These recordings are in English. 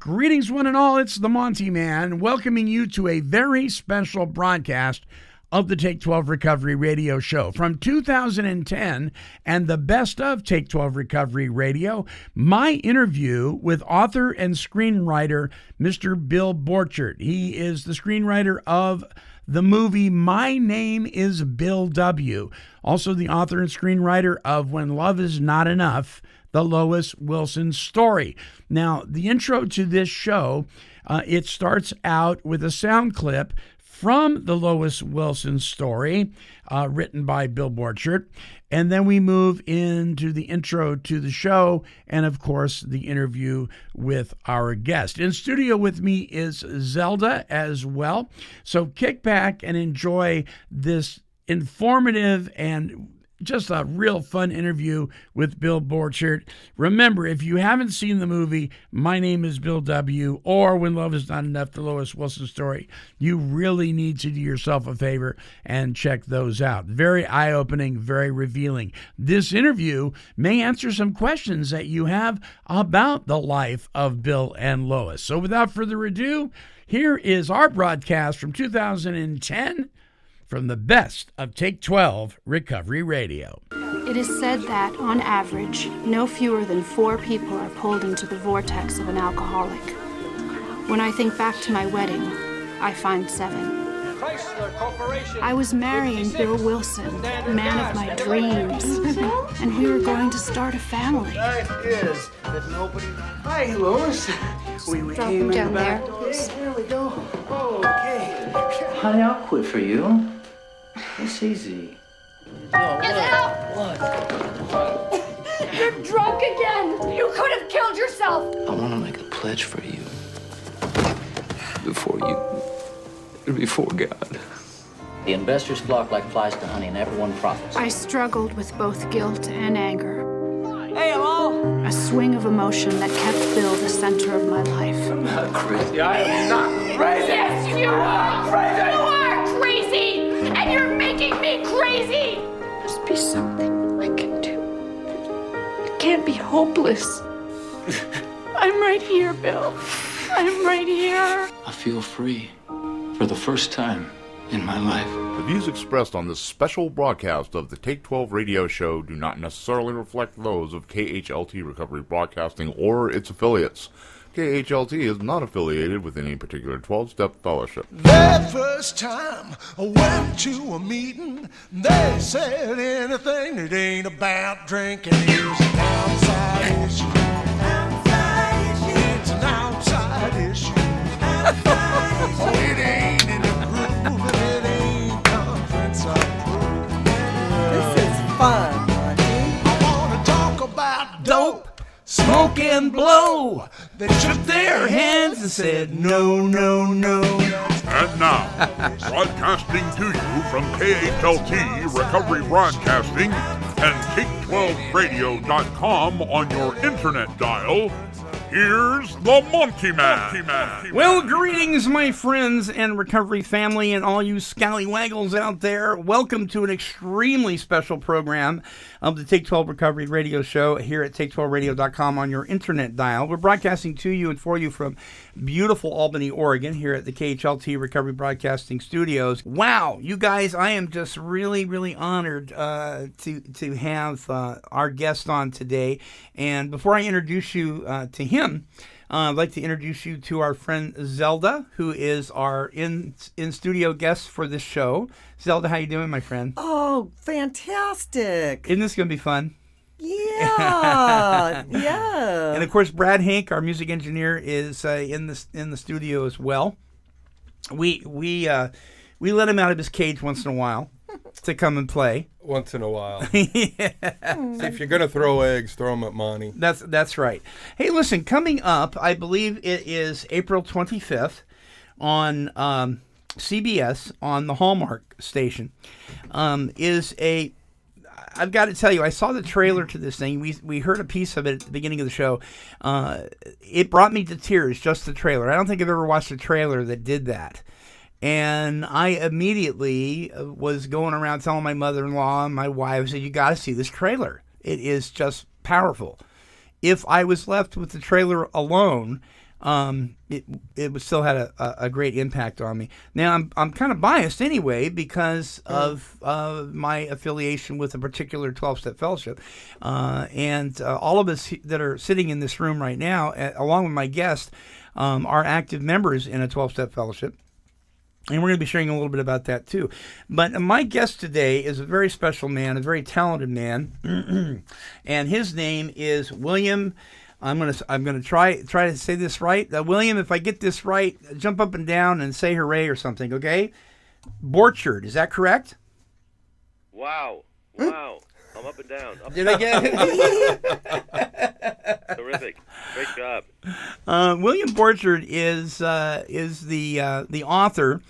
Greetings, one and all. It's the Monty Man welcoming you to a very special broadcast of the Take 12 Recovery Radio Show. From 2010 and the best of Take 12 Recovery Radio, my interview with author and screenwriter Mr. Bill Borchert. He is the screenwriter of the movie My Name is Bill W. Also the author and screenwriter of When Love Is Not Enough, the Lois Wilson story. Now, the intro to this show, it starts out with a sound clip from the Lois Wilson story, written by Bill Borchert. And then we move into the intro to the show and, of course, the interview with our guest. In studio with me is Zelda as well. So kick back and enjoy this informative and just a real fun interview with Bill Borchert. Remember, if you haven't seen the movie My Name is Bill W. or When Love Is Not Enough, the Lois Wilson story, you really need to do yourself a favor and check those out. Very eye-opening, very revealing. This interview may answer some questions that you have about the life of Bill and Lois. So without further ado, here is our broadcast from 2010 from the best of Take 12 Recovery Radio. It is said that, on average, no fewer than 4 people are pulled into the vortex of an alcoholic. When I think back to my wedding, I find 7. I was marrying Bill Wilson, the man of my dreams, and we were going to start a family. Hi, Lois. We Drop came him in down the back there. door. There we go. Okay. Honey, I'll quit for you. It's easy. What? You're drunk again! You could have killed yourself! I want to make a pledge for you. Before God. The investors flock like flies to honey, and everyone profits. I struggled with both guilt and anger. Hey, hello. A swing of emotion that kept Bill the center of my life. I'm not crazy. I am not crazy. Yes, you are! Crazy. You are crazy! And you're making me crazy! Must be something I can do. It can't be hopeless. I'm right here, Bill. I'm right here. I feel free for the first time in my life. The views expressed on this special broadcast of the Take 12 Radio Show do not necessarily reflect those of KHLT Recovery Broadcasting or its affiliates. KHLT is not affiliated with any particular 12-step fellowship. That first time I went to a meeting, they said anything that ain't about drinking is an outside issue. It's an outside issue. It ain't in the groove and it ain't conference approved. This is fun, Monty. I wanna talk about dope. Smoke and blow. They shook their hands and said no, no, no. And now, broadcasting to you from KHLT Recovery Broadcasting and Take12Radio.com on your internet dial, here's the Monty Man. Well, greetings, my friends and recovery family and all you scallywaggles out there. Welcome to an extremely special program of the Take 12 Recovery Radio Show here at Take12Radio.com on your internet dial. We're broadcasting to you and for you from beautiful Albany, Oregon, here at the KHLT Recovery Broadcasting Studios. Wow, you guys, I am just really, really honored to have our guest on today. And before I introduce you to him, I'd like to introduce you to our friend Zelda, who is our in-studio guest for this show. Zelda, how you doing, my friend? Oh, fantastic. Isn't this going to be fun? Yeah. Yeah. And, of course, Brad Hink, our music engineer, is in the studio as well. We let him out of his cage once in a while to come and play. Once in a while. Yeah. See, if you're going to throw eggs, throw them at Monty. That's right. Hey, listen, coming up, I believe it is April 25th on CBS on the Hallmark station, I've got to tell you, I saw the trailer to this thing. We heard a piece of it at the beginning of the show. It brought me to tears, just the trailer. I don't think I've ever watched a trailer that did that. And I immediately was going around telling my mother-in-law and my wife, I said, you got to see this trailer. It is just powerful. If I was left with the trailer alone, it still had a great impact on me. Now I'm kind of biased anyway because of my affiliation with a particular 12-step fellowship, and all of us that are sitting in this room right now, along with my guest, are active members in a 12-step fellowship. And we're going to be sharing a little bit about that too. But my guest today is a very special man, a very talented man, and his name is William. I'm gonna try to say this right. William, if I get this right, jump up and down and say hooray or something, okay? Borchard, is that correct? Wow. I'm up and down. Did I get it? Terrific. Great job. William Borchard is the author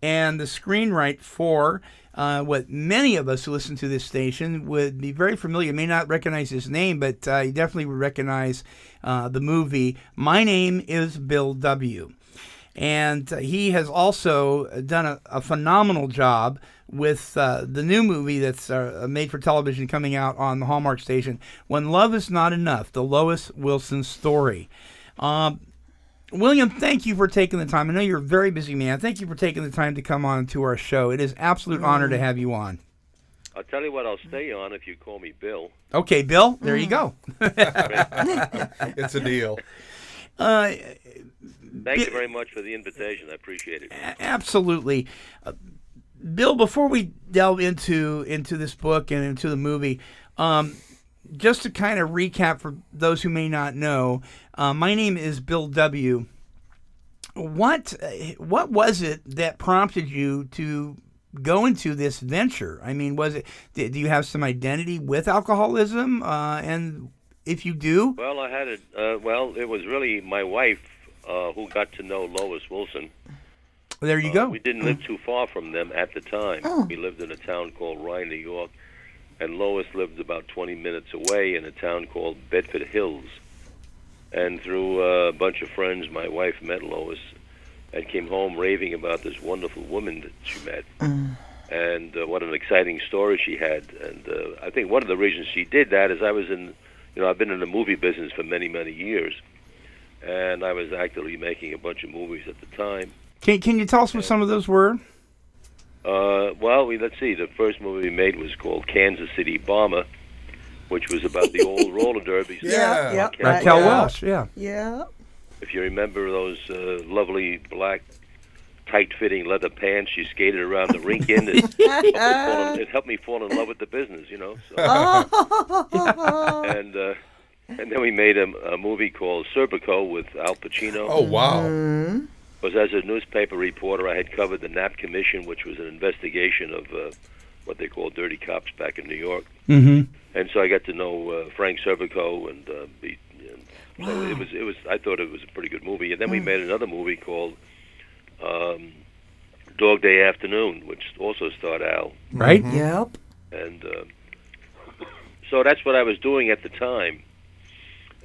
and the screenwriter for what many of us who listen to this station would be very familiar. You may not recognize his name, but you definitely would recognize the movie My Name is Bill W. And he has also done a phenomenal job with the new movie that's made for television coming out on the Hallmark station, When Love Is Not Enough, the Lois Wilson story. William, thank you for taking the time. I know you're a very busy man. Thank you for taking the time to come on to our show. It is an absolute honor to have you on. I'll tell you what, I'll stay on if you call me Bill. Okay, Bill, there you go. It's a deal. Thank you very much for the invitation. I appreciate it. Absolutely. Bill, before we delve into this book and into the movie, just to kind of recap for those who may not know, my name is Bill W. What was it that prompted you to go into this venture? I mean, do you have some identity with alcoholism? And if you do, well, I had it. It was really my wife who got to know Lois Wilson. There you go. We didn't live too far from them at the time. We lived in a town called Rye, New York, and Lois lived about 20 minutes away in a town called Bedford Hills. And through a bunch of friends, my wife met Lois and came home raving about this wonderful woman that she met. And what an exciting story she had. And I think one of the reasons she did that is I've been in the movie business for many, many years. And I was actively making a bunch of movies at the time. Can you tell us what some of those were? Let's see. The first movie we made was called Kansas City Bomber, which was about the old roller derbies. Raquel Welch, Yeah. If you remember those lovely black, tight-fitting leather pants she skated around the rink in, it helped me fall in love with the business, So. And then we made a movie called Serpico with Al Pacino. Oh, wow. Because as a newspaper reporter, I had covered the Knapp Commission, which was an investigation of what they call dirty cops back in New York. Mm-hmm. And so I got to know Frank Serpico, and so it was. I thought it was a pretty good movie. And then we made another movie called Dog Day Afternoon, which also starred Al. Right. Yep. And so that's what I was doing at the time.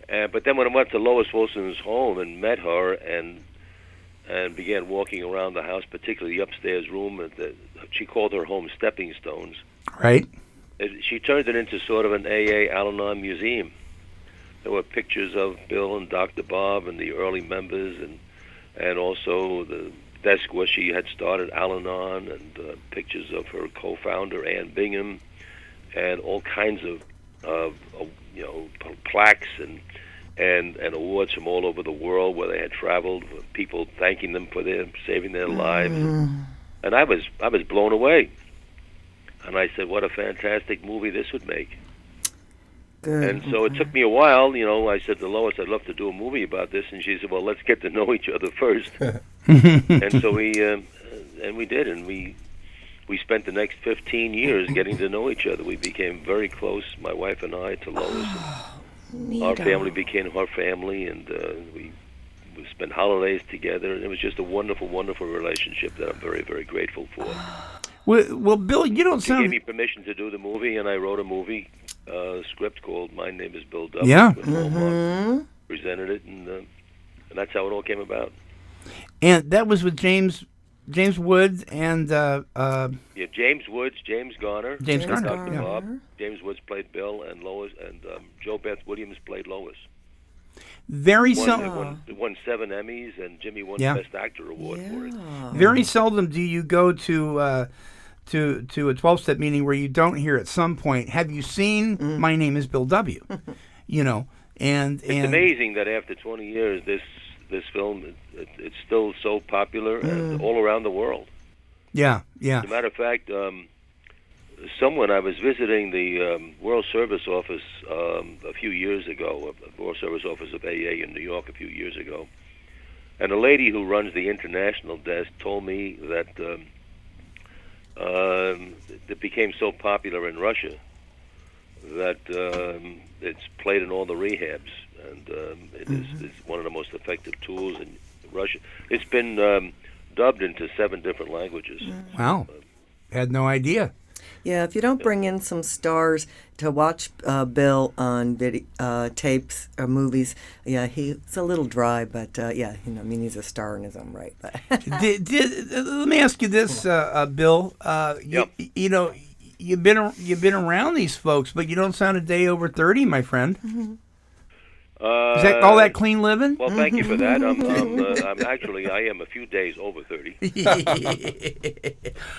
But then when I went to Lois Wilson's home and met her and began walking around the house, particularly the upstairs room, she called her home Stepping Stones. Right. She turned it into sort of an AA Al-Anon museum. There were pictures of Bill and Dr. Bob and the early members, and also the desk where she had started Al-Anon, and pictures of her co-founder Ann Bingham, and all kinds of plaques and awards from all over the world where they had traveled, with people thanking them for saving their lives. And I was blown away. And I said, what a fantastic movie this would make. Good. And so it took me a while. I said to Lois, I'd love to do a movie about this. And she said, well, let's get to know each other first. And so we did. And we spent the next 15 years getting to know each other. We became very close, my wife and I, to Lois. Our family became her family, and we spent holidays together. And it was just a wonderful, wonderful relationship that I'm very, very grateful for. Well, Bill, you don't sound... She gave me permission to do the movie, and I wrote a movie script called My Name is Bill W. Yeah. Presented it, and that's how it all came about. And that was with James Woods and... James Woods, James Garner. James Garner, Dr. Bob. James Woods played Bill, and Lois, and Jo Beth Williams played Lois. Very won 7 Emmys, and Jimmy won the Best Actor award for it. Very seldom do you go to a 12-step meeting where you don't hear at some point, "Have you seen My Name is Bill W?" And it's amazing that after 20 years, this film it's still so popular and all around the world. Yeah. As a matter of fact, I was visiting the World Service Office a few years ago, the World Service Office of AA in New York a few years ago, and a lady who runs the international desk told me that it became so popular in Russia that it's played in all the rehabs, and it's one of the most effective tools in Russia. It's been dubbed into 7 different languages. Wow. Had no idea. Yeah, if you don't bring in some stars to watch Bill on tapes or movies, he's a little dry, but he's a star in his own right. But let me ask you this, Bill. You've been around these folks, but you don't sound a day over 30, my friend. Mm-hmm. Is that all that clean living? Well, thank you for that. I am a few days over 30.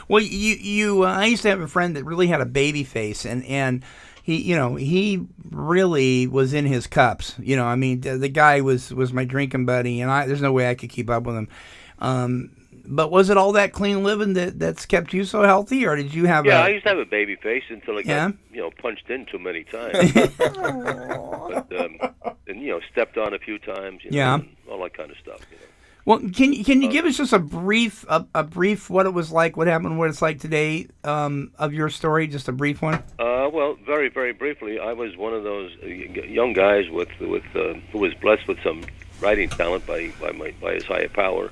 Well, I used to have a friend that really had a baby face, and he really was in his cups. The guy was my drinking buddy, and there's no way I could keep up with him. But was it all that clean living that's kept you so healthy, or did you have? I used to have a baby face until it got punched in too many times. And stepped on a few times. All that kind of stuff. Well, can you give us just a brief what it was like, what happened, what it's like today of your story, just a brief one? Well, very very briefly, I was one of those young guys with who was blessed with some writing talent by his higher power.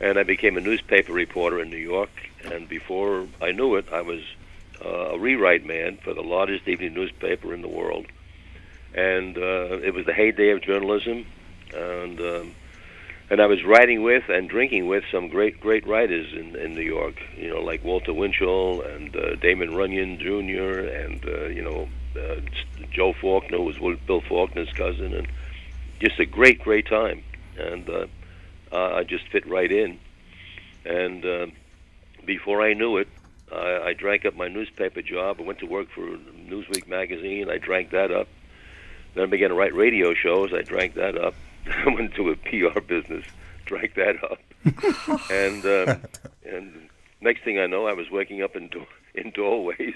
And I became a newspaper reporter in New York, and before I knew it, I was a rewrite man for the largest evening newspaper in the world. And it was the heyday of journalism, and I was writing with and drinking with some great writers in New York, like Walter Winchell and Damon Runyon Jr. and Joe Faulkner, who was Bill Faulkner's cousin, and just a great time. And I just fit right in, and before I knew it, I drank up my newspaper job. I went to work for Newsweek magazine. I drank that up. Then I began to write radio shows. I drank that up. I went to a PR business, drank that up, and next thing I know, I was waking up in doorways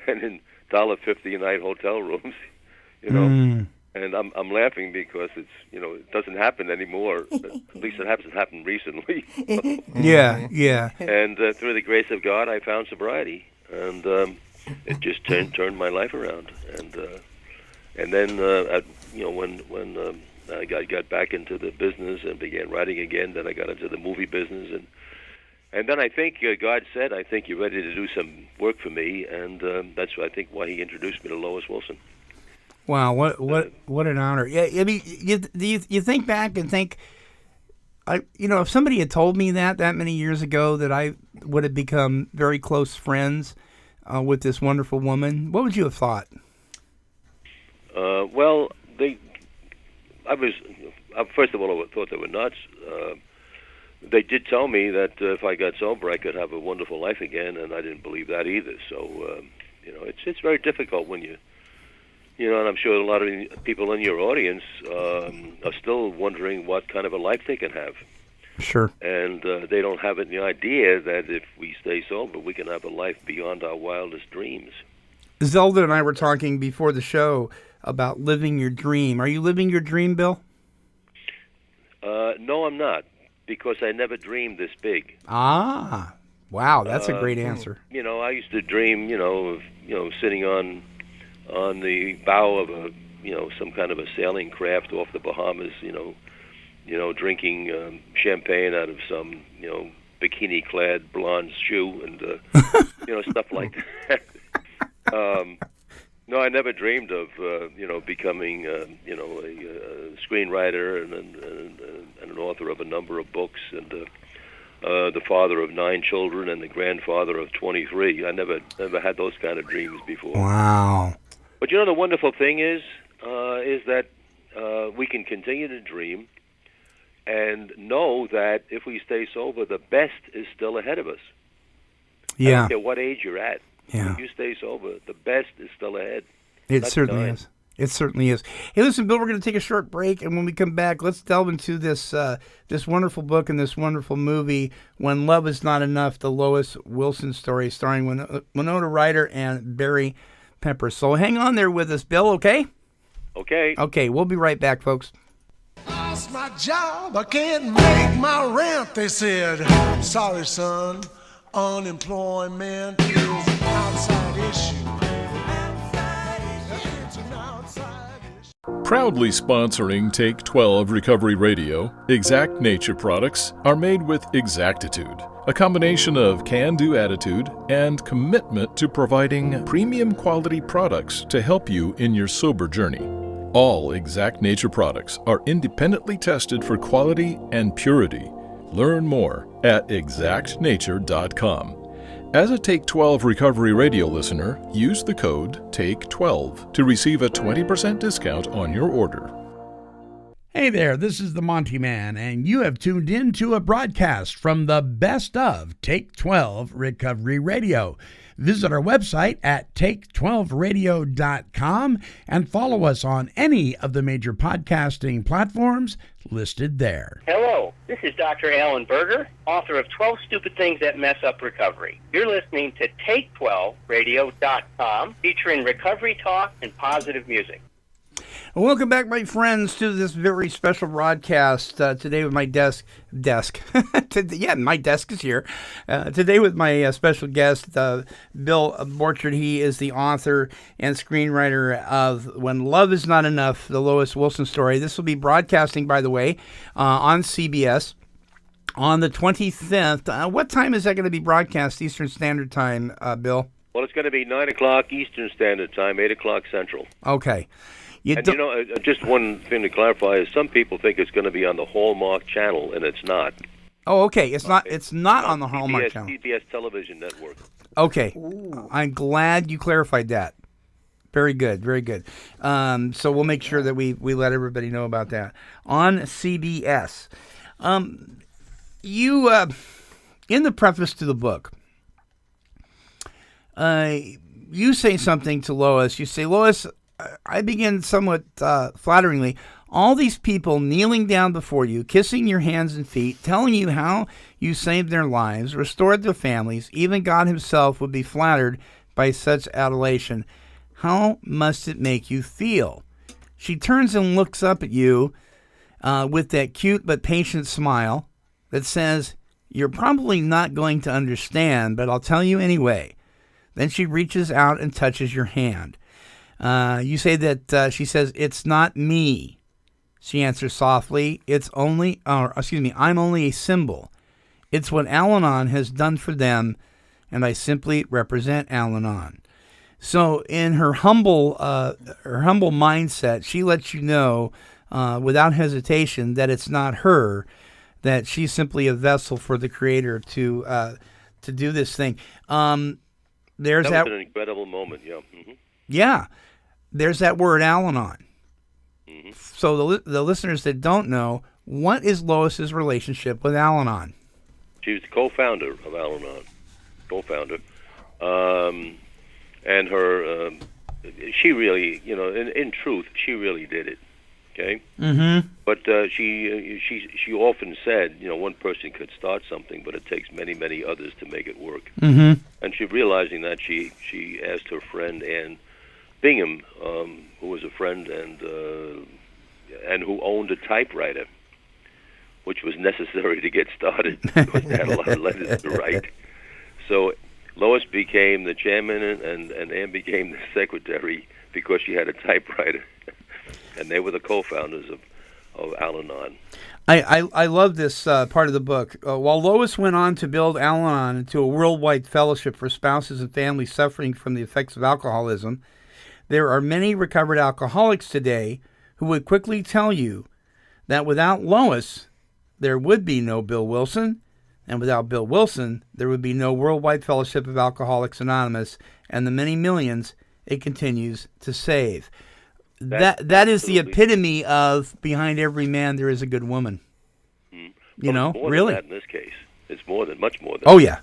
and in $1.50 a night hotel rooms, And I'm laughing because it doesn't happen anymore. At least it hasn't happened recently. Yeah. And through the grace of God, I found sobriety, and it just turned my life around. And then when I got back into the business and began writing again, then I got into the movie business, and then I think God said, "I think you're ready to do some work for me," and that's I think why He introduced me to Lois Wilson. Wow, what an honor! Yeah, I mean, you think back and think, if somebody had told me that many years ago that I would have become very close friends with this wonderful woman, what would you have thought? Well, I was first of all, I thought they were nuts. They did tell me that if I got sober, I could have a wonderful life again, and I didn't believe that either. So, it's very difficult when you. And I'm sure a lot of people in your audience are still wondering what kind of a life they can have. Sure. And they don't have any idea that if we stay sober, we can have a life beyond our wildest dreams. Zelda and I were talking before the show about living your dream. Are you living your dream, Bill? No, I'm not, because I never dreamed this big. Ah, wow, that's a great answer. I used to dream, of sitting on the bow of some kind of a sailing craft off the Bahamas, drinking champagne out of some, bikini-clad blonde shoe and, stuff like that. No, I never dreamed of, becoming, a screenwriter and an author of a number of books and the father of 9 children and the grandfather of 23. I never had those kind of dreams before. Wow. But the wonderful thing is that we can continue to dream and know that if we stay sober, the best is still ahead of us. I don't care what age you're at. Yeah. If you stay sober, the best is still ahead. It certainly is. It certainly is. Hey, listen, Bill, we're going to take a short break, and when we come back, let's delve into this this wonderful book and this wonderful movie, When Love Is Not Enough, the Lois Wilson story, starring Winona Ryder and Barry Pepper. So hang on there with us, Bill, okay? Okay. Okay, we'll be right back, folks. Lost my job, I can't make my rent, they said. Sorry, son, unemployment is an outside issue. It's an outside issue. Proudly sponsoring Take 12 Recovery Radio, Exact Nature products are made with exactitude, a combination of can-do attitude and commitment to providing premium quality products to help you in your sober journey. All Exact Nature products are independently tested for quality and purity. Learn more at exactnature.com. As a Take 12 Recovery Radio listener, use the code TAKE12 to receive a 20% discount on your order. Hey there, this is the Monty Man, and you have tuned in to a broadcast from the best of Take 12 Recovery Radio. Visit our website at take12radio.com and follow us on any of the major podcasting platforms listed there. Hello, this is Dr. Alan Berger, author of 12 Stupid Things That Mess Up Recovery. You're listening to take12radio.com, featuring recovery talk and positive music. Welcome back, my friends, to this very special broadcast today with my desk. My desk is here. Today with my special guest, Bill Borchert. He is the author and screenwriter of When Love Is Not Enough, the Lois Wilson story. This will be broadcasting, by the way, on CBS on the 25th. What time is that going to be broadcast, Eastern Standard Time, Bill? Well, it's going to be 9 o'clock Eastern Standard Time, 8 o'clock Central. Okay. Just one thing to clarify is some people think it's going to be on the Hallmark Channel, and it's not. Oh, okay. It's not on the Hallmark Channel. CBS Television Network. Okay. Ooh. I'm glad you clarified that. Very good. Very good. So we'll make sure that we let everybody know about that. On CBS. You, in the preface to the book, you say something to Lois. You say, Lois, I begin somewhat flatteringly, all these people kneeling down before you, kissing your hands and feet, telling you how you saved their lives, restored their families, even God himself would be flattered by such adulation. How must it make you feel? She turns and looks up at you with that cute but patient smile that says, you're probably not going to understand, but I'll tell you anyway. Then she reaches out and touches your hand. You say that she says, it's not me. She answers softly, I'm only a symbol. It's what Al-Anon has done for them, and I simply represent Al-Anon. So in her humble mindset, she lets you know without hesitation that it's not her, that she's simply a vessel for the Creator to do this thing. That was an incredible moment, yeah. Mm-hmm. Yeah. There's that word, Al-Anon. Mm-hmm. So the listeners that don't know, what is Lois's relationship with Al-Anon? She was the co-founder of Al-Anon. And her, she really, in truth, she really did it. Okay. Mm-hmm. But she often said, one person could start something, but it takes many, many others to make it work. Mm-hmm. And she, realizing that, she asked her friend Ann Bingham, who was a friend and who owned a typewriter, which was necessary to get started because they had a lot of letters to write. So Lois became the chairman and Ann became the secretary because she had a typewriter. And they were the co-founders of Al-Anon. I love this part of the book. While Lois went on to build Al-Anon into a worldwide fellowship for spouses and families suffering from the effects of alcoholism, there are many recovered alcoholics today who would quickly tell you that without Lois, there would be no Bill Wilson, and without Bill Wilson, there would be no worldwide fellowship of Alcoholics Anonymous and the many millions it continues to save. that is the epitome of behind every man there is a good woman. You know, it's more really. than that in this case. It's much more than Oh, that. yeah.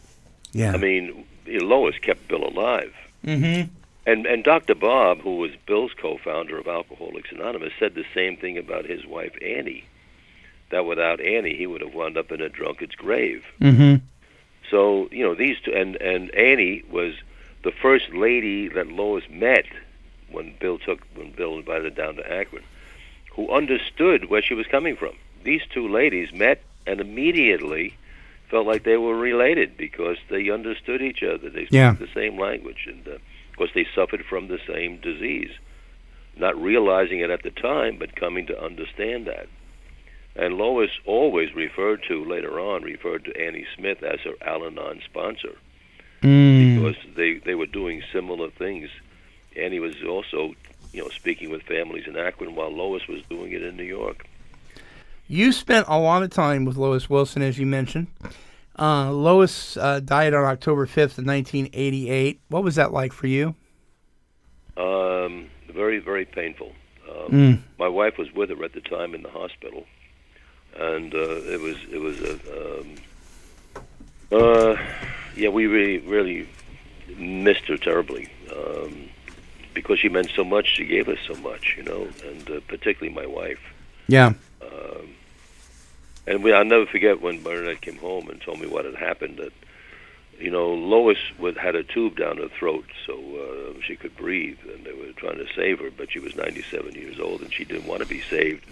Yeah. I mean, Lois kept Bill alive. Mm-hmm. And Dr. Bob, who was Bill's co-founder of Alcoholics Anonymous, said the same thing about his wife, Annie, that without Annie, he would have wound up in a drunkard's grave. Mm-hmm. So, you know, these two, and Annie was the first lady that Lois met when Bill invited her down to Akron, who understood where she was coming from. These two ladies met and immediately felt like they were related because they understood each other. They spoke the same language, and of course they suffered from the same disease, not realizing it at the time, but coming to understand that. And Lois always referred to Annie Smith as her Al-Anon sponsor because they were doing similar things. Annie was also, you know, speaking with families in Akron while Lois was doing it in New York. You spent a lot of time with Lois Wilson, as you mentioned. Lois died on October 5th of 1988. What was that like for you? Very, very painful. My wife was with her at the time in the hospital, and it was we really missed her terribly because she meant so much. She gave us so much, you know, and particularly my wife. Yeah. And I'll never forget when Bernadette came home and told me what had happened. That, you know, Lois had a tube down her throat so she could breathe, and they were trying to save her, but she was 97 years old, and she didn't want to be saved.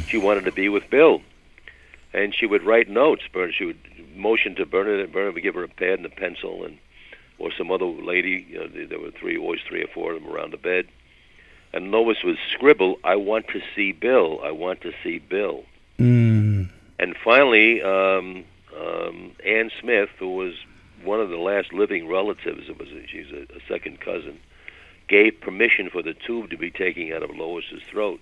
She wanted to be with Bill. And she would write notes. She would motion to Bernadette. Bernadette would give her a pad and a pencil, or some other lady. You know, there were always three or four of them around the bed. And Lois would scribble, "I want to see Bill. I want to see Bill." And finally, Ann Smith, who was one of the last living relatives, she's a second cousin, gave permission for the tube to be taken out of Lois's throat.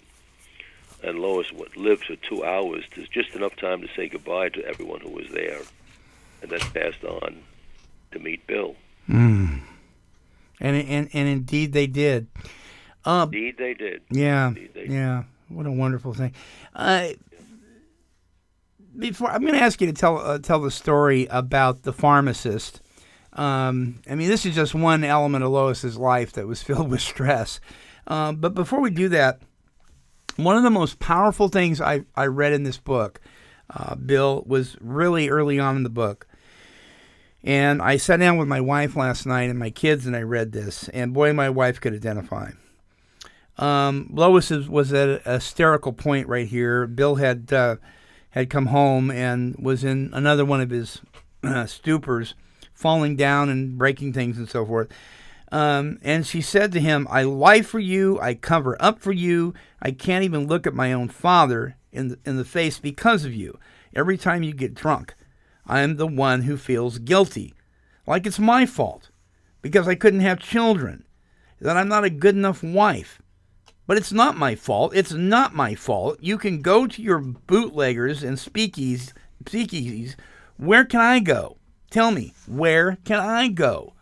And Lois lived for 2 hours, just enough time to say goodbye to everyone who was there, and then passed on to meet Bill. And indeed they did. Indeed they did. Yeah. Indeed they did. Yeah. What a wonderful thing. Before I'm going to ask you to tell the story about the pharmacist. I mean, this is just one element of Lois's life that was filled with stress. But before we do that, one of the most powerful things I read in this book, Bill, was really early on in the book. And I sat down with my wife last night and my kids, and I read this. And boy, my wife could identify. Lois was at a hysterical point right here. Bill had come home and was in another one of his stupors, falling down and breaking things and so forth. And she said to him, "I lie for you. I cover up for you. I can't even look at my own father in the face because of you. Every time you get drunk, I am the one who feels guilty, like it's my fault, because I couldn't have children, that I'm not a good enough wife. But it's not my fault. It's not my fault. You can go to your bootleggers and speakeasies. Where can I go? Tell me, where can I go?"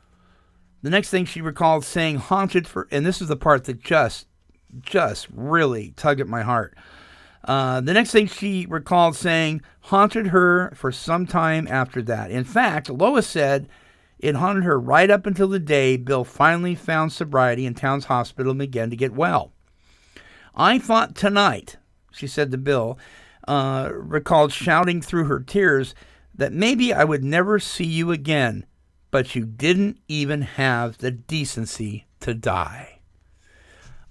The next thing she recalled saying haunted for, and this is the part that just really tugged at my heart. The next thing she recalled saying haunted her for some time after that. In fact, Lois said it haunted her right up until the day Bill finally found sobriety in Towns Hospital and began to get well. "I thought tonight," she said to Bill, recalled shouting through her tears, "that maybe I would never see you again, but you didn't even have the decency to die."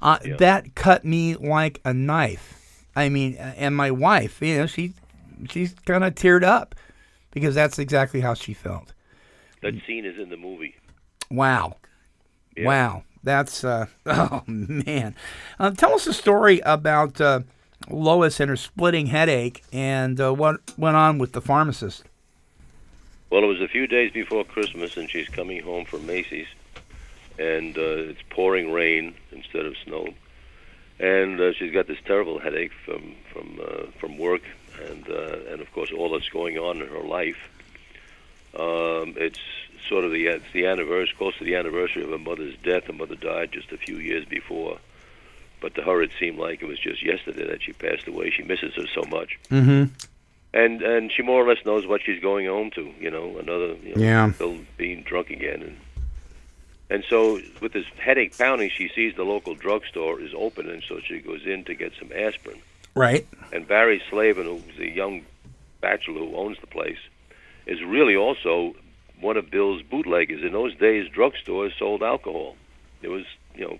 That cut me like a knife. I mean, and my wife, you know, she's kind of teared up because that's exactly how she felt. That scene is in the movie. Wow. Yeah. Wow. That's, oh, man. Tell us a story about Lois and her splitting headache and what went on with the pharmacist. Well, it was a few days before Christmas, and she's coming home from Macy's, and it's pouring rain instead of snow. And she's got this terrible headache from work, and of course all that's going on in her life. It's sort of the anniversary, close to the anniversary of her mother's death. Her mother died just a few years before but to her it seemed like it was just yesterday that she passed away. She misses her so much. Mm-hmm. And she more or less knows what she's going home to, another, still being drunk again. And so with this headache pounding, she sees the local drugstore is open, and so she goes in to get some aspirin. Right. And Barry Slavin, who's a young bachelor who owns the place, is really also one of Bill's bootleggers. In those days, drugstores sold alcohol. It was,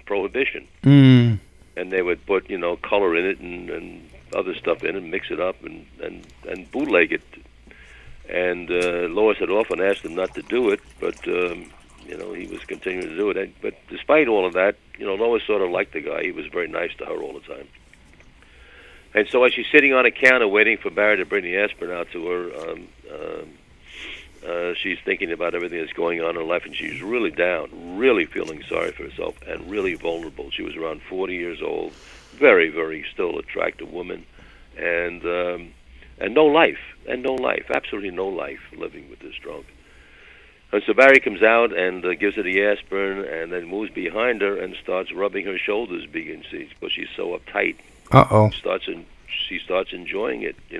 prohibition. Mm. And they would put, color in it and other stuff in it, mix it up and bootleg it. And Lois had often asked him not to do it, but he was continuing to do it. But despite all of that, Lois sort of liked the guy. He was very nice to her all the time. And so as she's sitting on a counter waiting for Barry to bring the aspirin out to her, she's thinking about everything that's going on in her life, and she's really down, really feeling sorry for herself, and really vulnerable. She was around 40 years old, very, very still attractive woman, and no life, absolutely no life living with this drunk. And so Barry comes out and gives her the aspirin, and then moves behind her and starts rubbing her shoulders because she's so uptight. Uh-oh. She starts enjoying it, she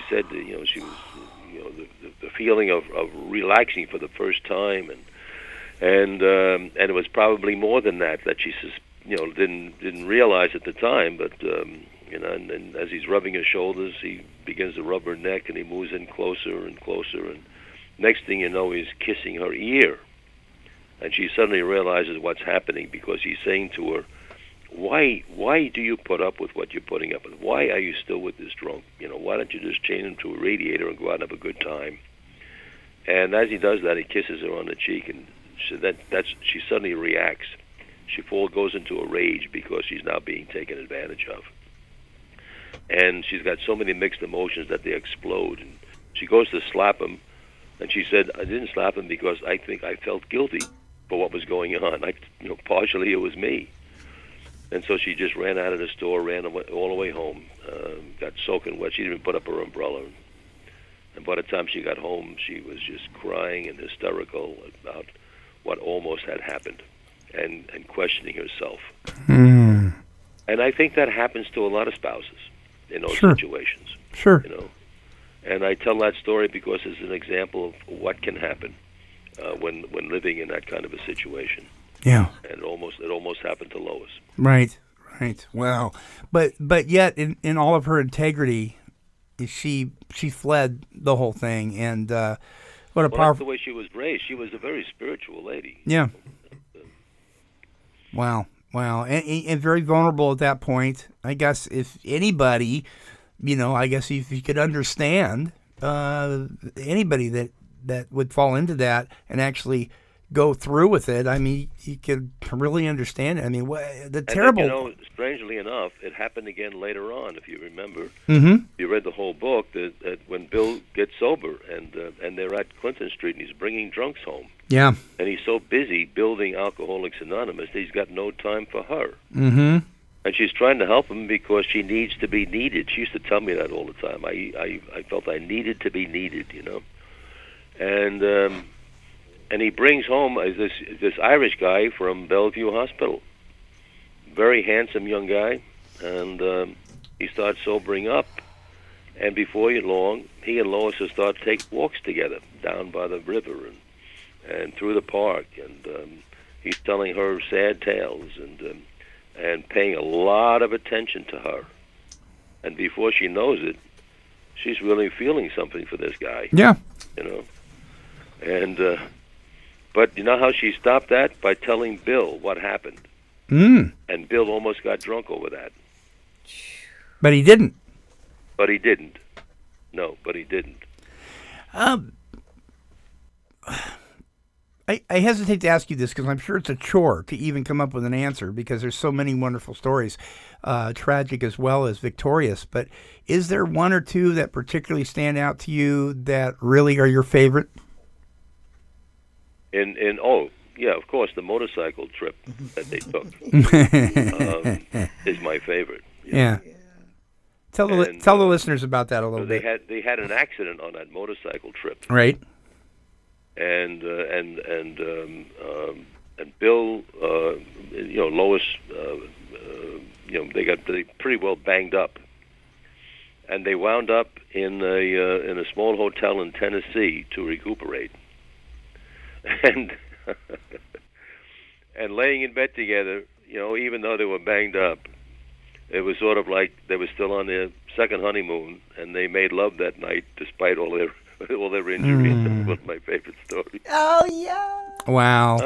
said, she was, the feeling of relaxing for the first time, and it was probably more than that she didn't realize at the time, but and as he's rubbing her shoulders, he begins to rub her neck, and he moves in closer and closer, and next thing you know, he's kissing her ear, and she suddenly realizes what's happening, because he's saying to her, Why do you put up with what you're putting up with? Why are you still with this drunk? Why don't you just chain him to a radiator and go out and have a good time? And as he does that, he kisses her on the cheek, and she suddenly reacts. She goes into a rage because she's now being taken advantage of. And she's got so many mixed emotions that they explode. And she goes to slap him, and she said, I didn't slap him because I think I felt guilty for what was going on. Partially it was me. And so she just ran out of the store, ran all the way home, got soaking wet. She didn't even put up her umbrella. And by the time she got home, she was just crying and hysterical about what almost had happened and questioning herself. Mm. And I think that happens to a lot of spouses in those Sure. situations. Sure. And I tell that story because it's an example of what can happen when living in that kind of a situation. Yeah. And it almost happened to Lois. Right. Wow. But yet, in all of her integrity, she fled the whole thing, and what a Well, that's powerful. the way she was raised. She was a very spiritual lady. Yeah. Wow. And very vulnerable at that point. I guess if anybody, I guess if you could understand anybody that would fall into that and actually go through with it, I mean, you could really understand it. I mean, the terrible. And strangely enough, it happened again later on. If you remember, Mm-hmm. you read the whole book. That when Bill gets sober and they're at Clinton Street and he's bringing drunks home. Yeah. And he's so busy building Alcoholics Anonymous that he's got no time for her. Mm-hmm. And she's trying to help him because she needs to be needed. She used to tell me that all the time. I felt I needed to be needed, And he brings home this Irish guy from Bellevue Hospital. Very handsome young guy. And he starts sobering up. And before long, he and Lois will start to take walks together down by the river and through the park. And he's telling her sad tales and paying a lot of attention to her. And before she knows it, she's really feeling something for this guy. Yeah. And but you know how she stopped that? By telling Bill what happened. Mm. And Bill almost got drunk over that. But he didn't. But he didn't. No, but he didn't. I hesitate to ask you this because I'm sure it's a chore to even come up with an answer because there's so many wonderful stories, tragic as well as victorious. But is there one or two that particularly stand out to you that really are your favorite? Yeah, of course, the motorcycle trip that they took is my favorite. Yeah. Tell the listeners about that a little bit. They had an accident on that motorcycle trip. Right. And Bill, Lois, they pretty well banged up, and they wound up in a small hotel in Tennessee to recuperate, and and laying in bed together, even though they were banged up, it was sort of like they were still on their second honeymoon, and they made love that night despite all their injuries. That's one of my favorite stories. Oh yeah! Wow.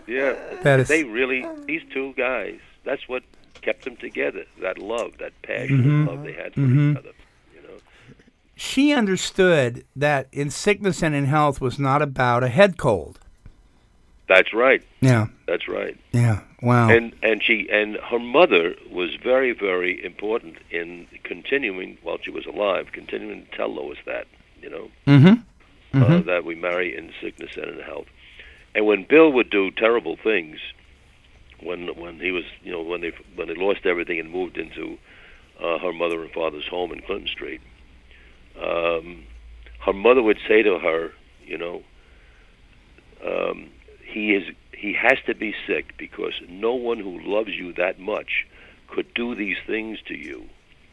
Yeah. That is. These two guys, that's what kept them together. That love, that passion, love they had for each other. She understood that in sickness and in health was not about a head cold. That's right. Yeah. That's right. Yeah. Wow. And her mother was very, very important in continuing while she was alive, continuing to tell Lois that, that we marry in sickness and in health. And when Bill would do terrible things, when he was, when they lost everything and moved into her mother and father's home in Clinton Street, her mother would say to her, he has to be sick because no one who loves you that much could do these things to you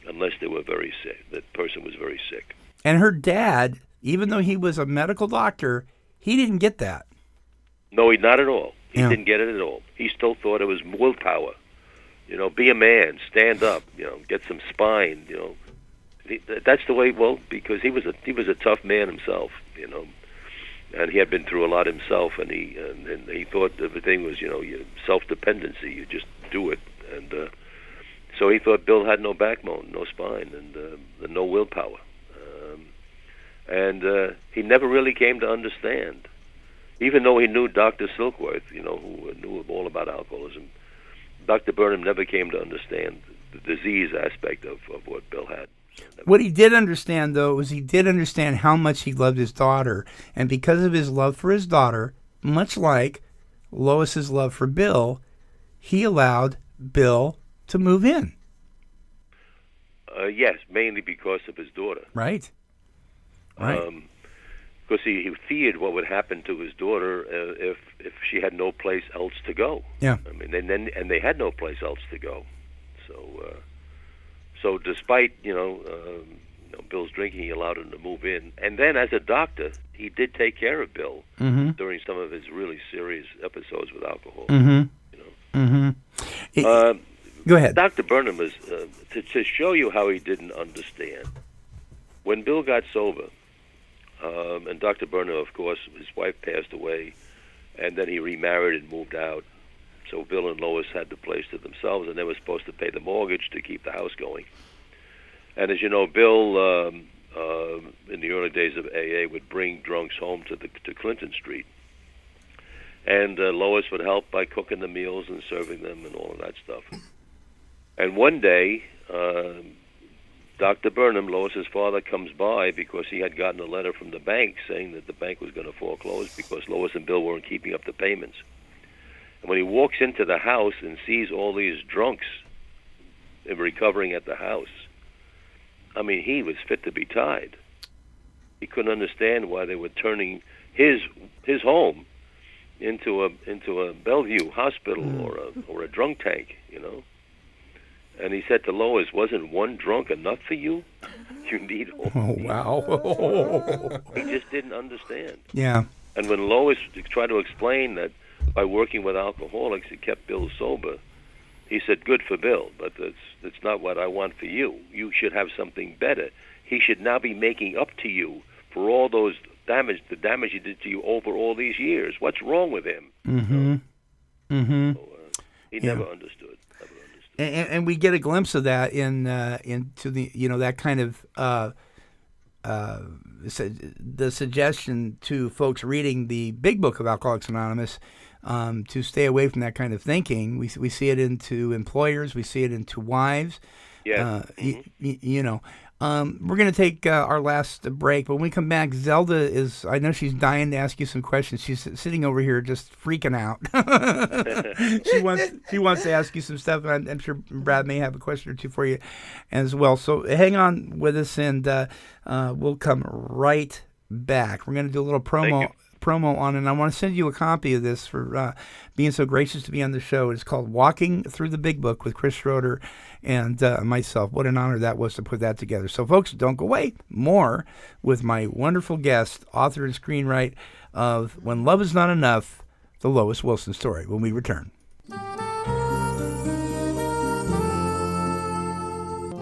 unless they were very sick. That person was very sick. And her dad, even though he was a medical doctor, he didn't get that. No, not at all. He didn't get it at all. He still thought it was willpower. Be a man, stand up, get some spine, That's the way, because he was a tough man himself, and he had been through a lot himself, and he thought everything was, self-dependency. You just do it, and so he thought Bill had no backbone, no spine, and no willpower, and he never really came to understand, even though he knew Dr. Silkworth, who knew all about alcoholism. Dr. Burnham never came to understand the disease aspect of what Bill had. What he did understand, though, was he did understand how much he loved his daughter. And because of his love for his daughter, much like Lois's love for Bill, he allowed Bill to move in. Yes, mainly because of his daughter. Right. Because he feared what would happen to his daughter if she had no place else to go. Yeah. I mean, and they had no place else to go. So despite Bill's drinking, he allowed him to move in. And then, as a doctor, he did take care of Bill during some of his really serious episodes with alcohol. Go ahead. Dr. Burnham is to show you how he didn't understand. When Bill got sober, and Dr. Burnham, of course, his wife passed away, and then he remarried and moved out. So Bill and Lois had the place to themselves, and they were supposed to pay the mortgage to keep the house going. And as you know, Bill, in the early days of AA, would bring drunks home to Clinton Street. And Lois would help by cooking the meals and serving them and all of that stuff. And one day, Dr. Burnham, Lois's father, comes by because he had gotten a letter from the bank saying that the bank was going to foreclose because Lois and Bill weren't keeping up the payments. And when he walks into the house and sees all these drunks recovering at the house, I mean, he was fit to be tied. He couldn't understand why they were turning his home into a Bellevue hospital or a drunk tank, And he said to Lois, "Wasn't one drunk enough for you? You need all." Oh, wow. He just didn't understand. Yeah. And when Lois tried to explain that by working with alcoholics, it kept Bill sober, he said, "Good for Bill, but that's not what I want for you. You should have something better. He should now be making up to you for all the damage he did to you over all these years. What's wrong with him?" So, he never understood. And we get a glimpse of that into the that kind of the suggestion to folks reading the big book of Alcoholics Anonymous to stay away from that kind of thinking. We see it into employers, we see it into wives. Yeah. We're going to take our last break. But when we come back, Zelda I know she's dying to ask you some questions. She's sitting over here just freaking out. She wants to ask you some stuff, and I'm sure Brad may have a question or two for you as well. So hang on with us, and we'll come right back. We're going to do a little promo on, and I want to send you a copy of this for being so gracious to be on the show. It's called Walking Through the Big Book with Chris Schroeder and myself. What an honor that was to put that together. So, folks, don't go away. More with my wonderful guest, author and screenwriter of When Love Is Not Enough, the Lois Wilson story, when we return.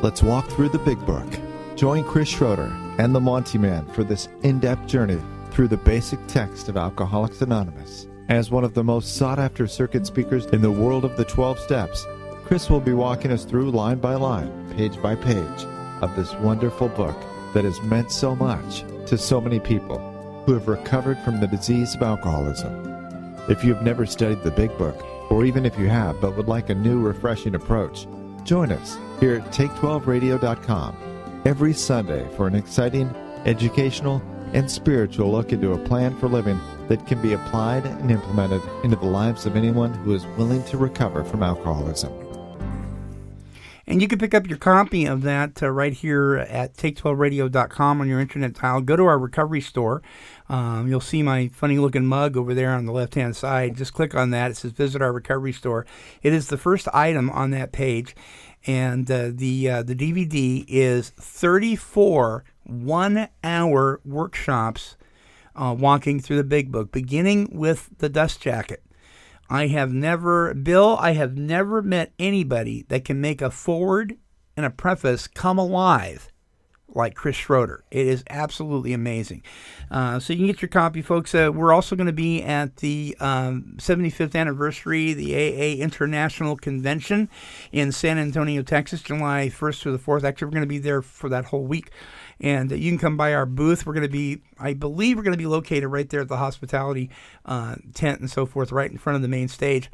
Let's walk through the big book. Join Chris Schroeder and the Monty Man for this in-depth journey through the basic text of Alcoholics Anonymous. As one of the most sought-after circuit speakers in the world of the 12 steps, Chris will be walking us through line by line, page by page, of this wonderful book that has meant so much to so many people who have recovered from the disease of alcoholism. If you've never studied the big book, or even if you have but would like a new, refreshing approach, join us here at Take12Radio.com every Sunday for an exciting, educational, and spiritual look into a plan for living that can be applied and implemented into the lives of anyone who is willing to recover from alcoholism. And you can pick up your copy of that right here at Take12Radio.com on your internet tile. Go to our recovery store. You'll see my funny-looking mug over there on the left-hand side. Just click on that. It says Visit Our Recovery Store. It is the first item on that page. And the DVD is 34 one-hour workshops walking through the big book, beginning with the dust jacket. I have never met anybody that can make a forward and a preface come alive like Chris Schroeder. It is absolutely amazing. So you can get your copy, folks. We're also going to be at the 75th anniversary, the AA International Convention in San Antonio, Texas, July 1st through the 4th. Actually, we're going to be there for that whole week. And you can come by our booth. We're going to be, I believe we're going to be located right there at the hospitality tent and so forth, right in front of the main stage.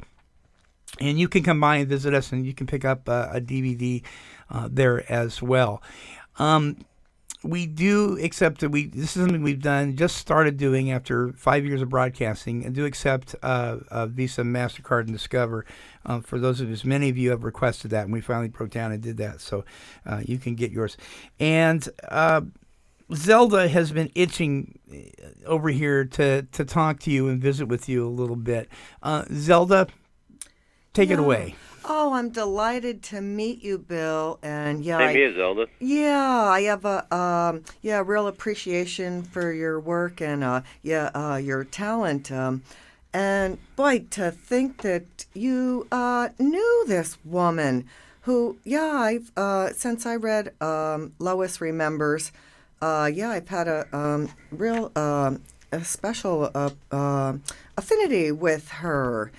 And you can come by and visit us, and you can pick up a DVD there as well. We do accept that this is something we've just started doing after 5 years of broadcasting, and do accept Visa, MasterCard, and Discover. For those of us, many of you have requested that, and we finally broke down and did that, so you can get yours. And Zelda has been itching over here to talk to you and visit with you a little bit. Zelda, take it away. Oh, I'm delighted to meet you, Bill. And Same here, Zelda. Yeah, I have a real appreciation for your work and your talent. And boy, to think that you knew this woman who, I've since I read Lois Remembers, I've had a real a special affinity with her.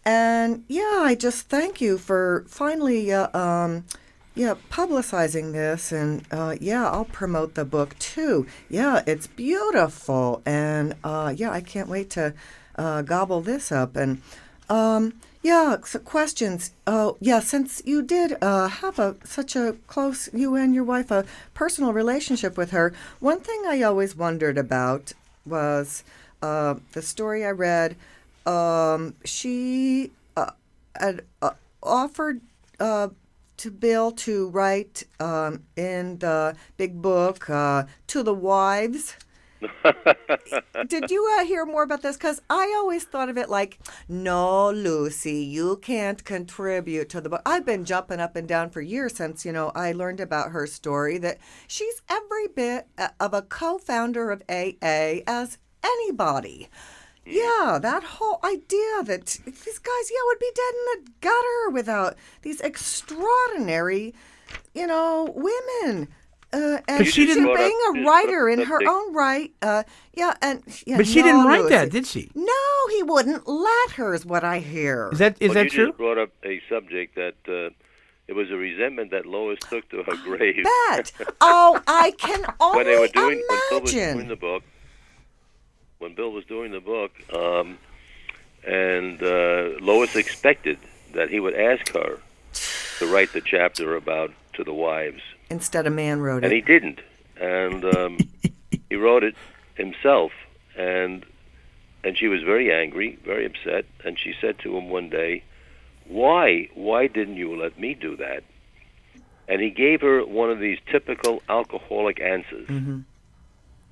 And I just thank you for finally publicizing this, and I'll promote the book too. It's beautiful, and I can't wait to gobble this up. And so questions. Since you did have such a close, you and your wife, a personal relationship with her, one thing I always wondered about was the story I read. She had offered to Bill to write in the big book to the wives. Did you hear more about this? Because I always thought of it like, no, Lucy, you can't contribute to the book. I've been jumping up and down for years since, I learned about her story, that she's every bit of a co-founder of AA as anybody. Yeah, that whole idea that these guys, would be dead in the gutter without these extraordinary, women. And she didn't being a writer in her own right. But she didn't write that, did she? No, he wouldn't let her, is what I hear. Is that true? You just brought up a subject that it was a resentment that Lois took to her grave. Bet. Oh, I can only when Bill was imagine. doing the book. When Bill was doing the book, and Lois expected that he would ask her to write the chapter about to the wives. Instead, a man wrote it. And he didn't. And he wrote it himself. And she was very angry, very upset. And she said to him one day, why didn't you let me do that? And he gave her one of these typical alcoholic answers. Mm-hmm.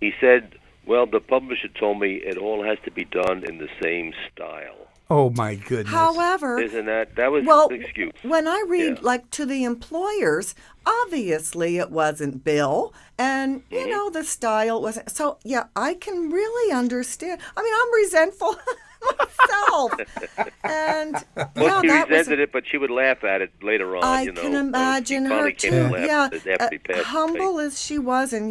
He said, Well, the publisher told me it all has to be done in the same style. Oh my goodness! However, Isn't that was the excuse? When I read like to the employers, obviously it wasn't Bill, and you know the style wasn't. So yeah, I can really understand. I mean, I'm resentful myself, and well, she resented it, but she would laugh at it later on. I can imagine her too. Yeah, humble away. as she was, and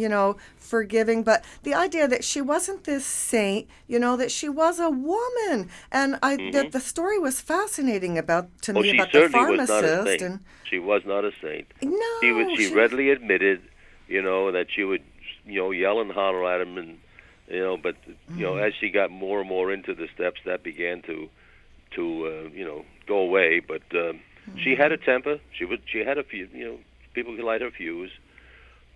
forgiving, but the idea that she wasn't this saint, that she was a woman, and that the story was fascinaling me about the pharmacist. And she was not a saint. No, she readily admitted, that she would, yell and holler at him, and but as she got more and more into the steps, that began to go away. But she had a temper. She had a few, people could light her fuse.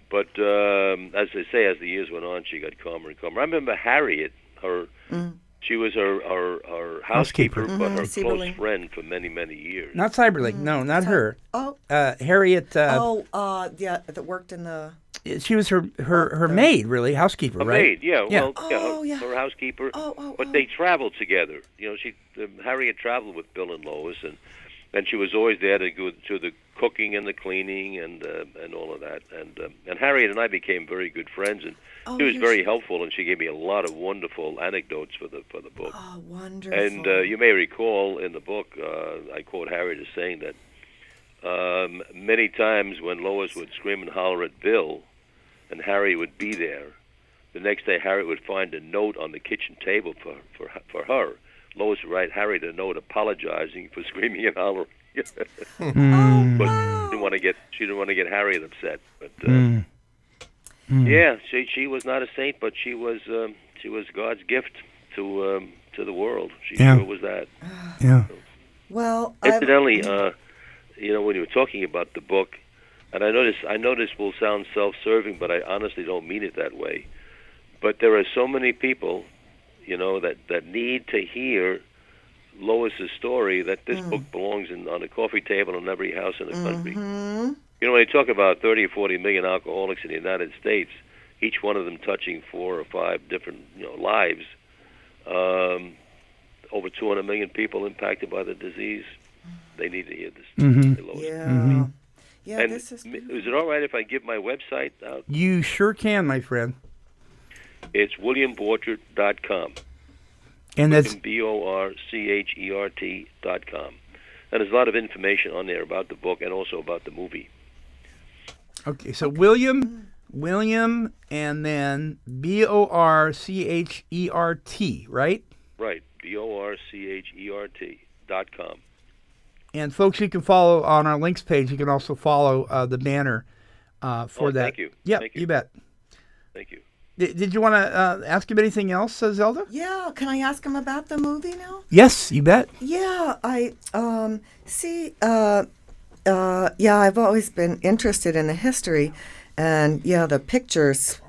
But as they say, as the years went on, she got calmer and calmer. I remember Harriet. She was her housekeeper, but her close friend for many, many years. Not Cyberlink. No, not her. Oh, Harriet. That worked in the. She was her maid, really, housekeeper, right? Maid, yeah. Well, her housekeeper. But they traveled together. Harriet traveled with Bill and Lois, and she was always there to go to the cooking and the cleaning and all of that. And Harriet and I became very good friends, and she was very helpful, and she gave me a lot of wonderful anecdotes for the book. Oh, wonderful! And you may recall in the book, I quote Harriet as saying that many times when Lois would scream and holler at Bill, and Harry would be there, the next day Harriet would find a note on the kitchen table for her. Lois would write Harriet a note apologizing for screaming and hollering. But she didn't want to get Harriet upset. But yeah, she was not a saint, but she was God's gift to the world. She sure was that. Yeah. Well, incidentally, when you were talking about the book, and I know this will sound self-serving, but I honestly don't mean it that way. But there are so many people, that need to hear Lois's story that this book belongs on a coffee table in every house in the country. When you talk about 30 or 40 million alcoholics in the United States, each one of them touching 4 or 5 different lives, over 200 million people impacted by the disease, they need to hear this. Yeah. Yeah, and this is it all right if I give my website out? You sure can, my friend. It's WilliamBorchert.com. And that's BORCHERT.com. And there's a lot of information on there about the book and also about the movie. Okay, so William, and then BORCHERT, right? Right, BORCHERT.com. And folks, you can follow on our links page. You can also follow the banner for that. Thank you. Yeah, thank you. You bet. Thank you. Did you want to ask him anything else, Zelda? Yeah, can I ask him about the movie now? Yes, you bet. Yeah, I I've always been interested in the history, and the pictures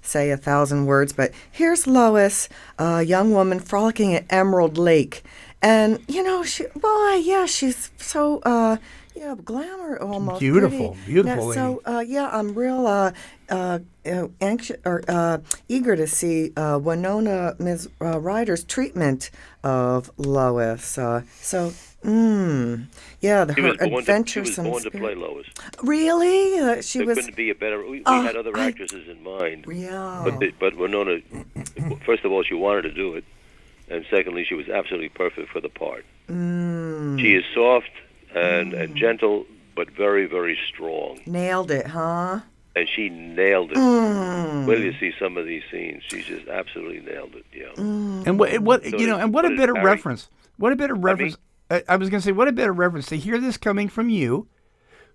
say 1,000 words. But here's Lois, a young woman frolicking at Emerald Lake, and she's so glamour almost. Beautiful. So I'm real anxious or eager to see Winona Ms. Ryder's treatment of Lois. Her adventuresome. She was born to play Lois. Really? There couldn't be a better. We had other actresses in mind. Yeah. But Winona, first of all, she wanted to do it, and secondly, she was absolutely perfect for the part. She is soft and gentle, but very, very strong. Nailed it, huh? And she nailed it. Wait till you see some of these scenes. She just absolutely nailed it. Yeah. And what a better reference. What a better reference. I was going to say, what a better reference to hear this coming from you,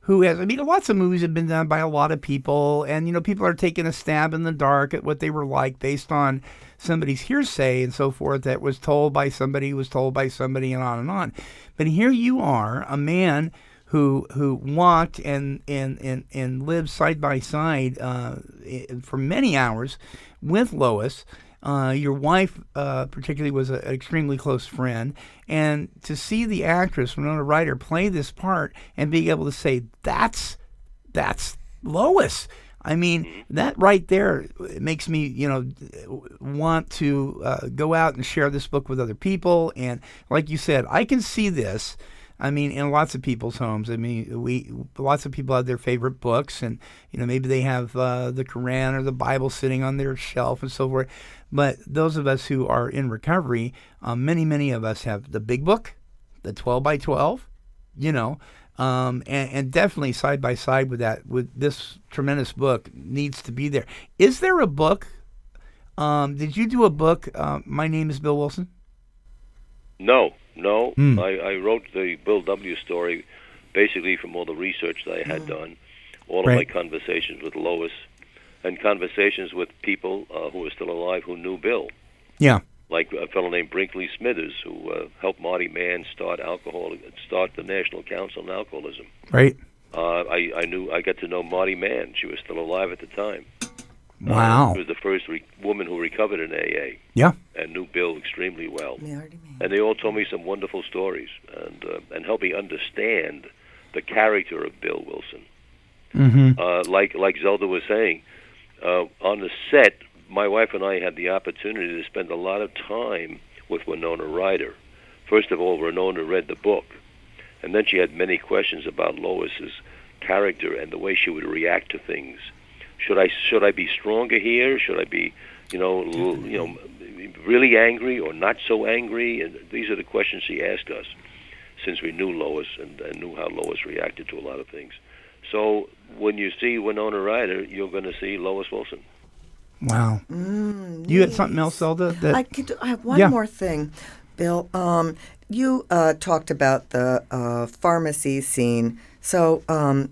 who has. I mean, lots of movies have been done by a lot of people, and people are taking a stab in the dark at what they were like based on somebody's hearsay and so forth that was told by somebody, and on and on. But here you are, a man who walked and lived side by side for many hours with Lois. Your wife, particularly, was an extremely close friend, and to see the actress Winona Ryder play this part and being able to say that's Lois. I mean, that right there makes me, want to go out and share this book with other people. And like you said, I can see this. I mean, in lots of people's homes. I mean, lots of people have their favorite books, and maybe they have the Quran or the Bible sitting on their shelf and so forth. But those of us who are in recovery, many of us have the big book, the 12 by 12, and definitely side by side with that, with this tremendous book needs to be there. Is there a book? Did you do a book? My Name is Bill Wilson. No. I wrote the Bill W. story basically from all the research that I had done, all of my conversations with Lois, and conversations with people who are still alive who knew Bill. Yeah. Like a fellow named Brinkley Smithers, who helped Marty Mann start the National Council on Alcoholism. Right. I got to know Marty Mann. She was still alive at the time. Wow. She was the first woman who recovered in AA. Yeah. And knew Bill extremely well. And they all told me some wonderful stories and helped me understand the character of Bill Wilson. Mm-hmm. Like Zelda was saying, on the set, my wife and I had the opportunity to spend a lot of time with Winona Ryder. First of all, Winona read the book, and then she had many questions about Lois's character and the way she would react to things. Should I be stronger here? Should I be, really angry or not so angry? And these are the questions she asked us, since we knew Lois and knew how Lois reacted to a lot of things. So when you see Winona Ryder, you're going to see Lois Wilson. Wow. You had something else, Zelda? I have one more thing, Bill. You talked about the pharmacy scene. So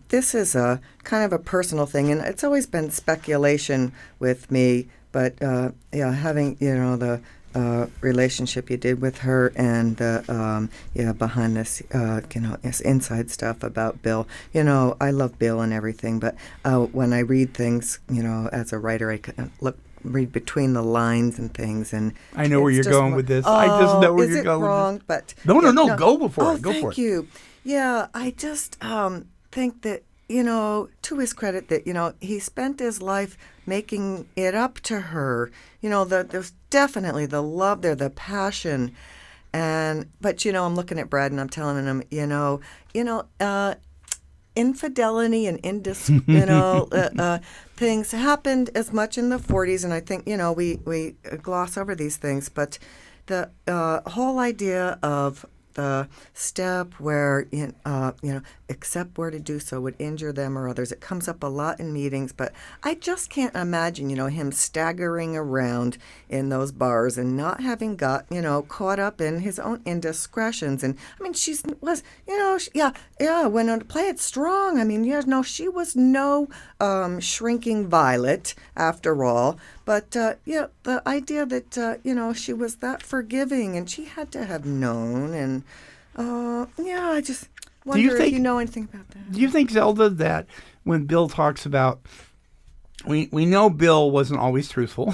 this is a kind of a personal thing, and it's always been speculation with me. But having the relationship you did with her, and behind this inside stuff about Bill. I love Bill and everything, but when I read things, as a writer, I can read between the lines and things, and I know where you're going with this. I just know where you're going. Is it wrong? But no. Go for it. Go for it. Thank you. Yeah, I just think that to his credit, that he spent his life making it up to her. There's definitely the love there, the passion, but I'm looking at Brad and I'm telling him, infidelity and things happened as much in the 40s, and I think we gloss over these things, but the whole idea of the step where except where to do so would injure them or others. It comes up a lot in meetings, but I just can't imagine him staggering around in those bars and not having got caught up in his own indiscretions. And I mean, she was went on to play it strong. I mean, she was no shrinking violet after all. But the idea that she was that forgiving, and she had to have known, and I just wonder if you know anything about that. Do you think, Zelda, that when Bill talks about, we know Bill wasn't always truthful,